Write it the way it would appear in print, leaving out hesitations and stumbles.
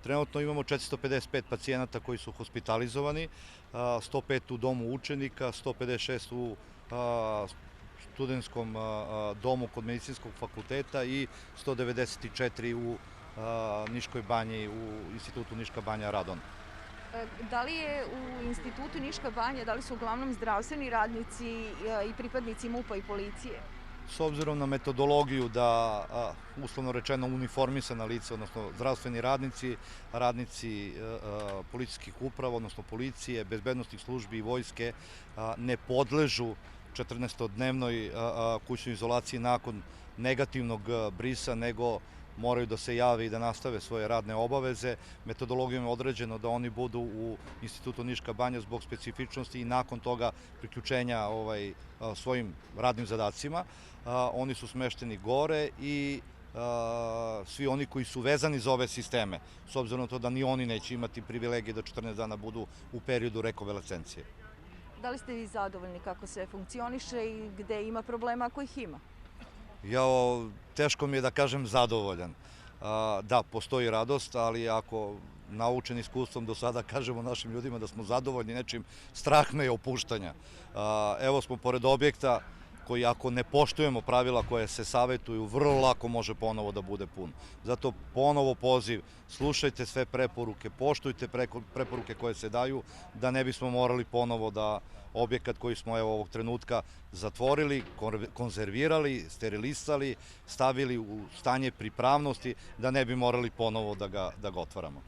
Trenutno imamo 455 pacijenata koji su hospitalizovani, 105 u domu učenika, 156 u studentskom domu kod medicinskog fakulteta i 194 u Niškoj banji, u institutu Niška banja Radon. Da li je u institutu Niška banja, da li su uglavnom zdravstveni radnici i pripadnici MUP-a i policije? S obzirom na metodologiju da, uslovno rečeno, uniformisana lica, odnosno zdravstveni radnici, radnici policijskih uprava, odnosno policije, bezbednostnih službi i vojske ne podležu 14-dnevnoj kućnoj izolaciji nakon negativnog brisa, nego moraju da se jave i da nastave svoje radne obaveze. Metodologijom je određeno da oni budu u institutu Niška banja zbog specifičnosti i nakon toga priključenja svojim radnim zadacima. Oni su smešteni gore i svi oni koji su vezani za ove sisteme, s obzirom na to da ni oni neće imati privilegije da 14 dana budu u periodu rekonvalescencije. Da li ste vi zadovoljni kako se funkcioniše i gde ima problema ako ih ima? Teško mi je da kažem zadovoljan. Da, postoji radost, ali ako naučen iskustvom do sada kažemo našim ljudima da smo zadovoljni nečim, strah me je opuštanja. Evo smo pored objekta koji ako ne poštujemo pravila koje se savetuju, vrlo lako može ponovo da bude pun. Zato ponovo poziv, slušajte sve preporuke, poštujte preporuke koje se daju, da ne bismo morali ponovo da objekat koji smo ovog trenutka zatvorili, konzervirali, sterilisali, stavili u stanje pripravnosti, da ne bi morali ponovo da ga otvaramo.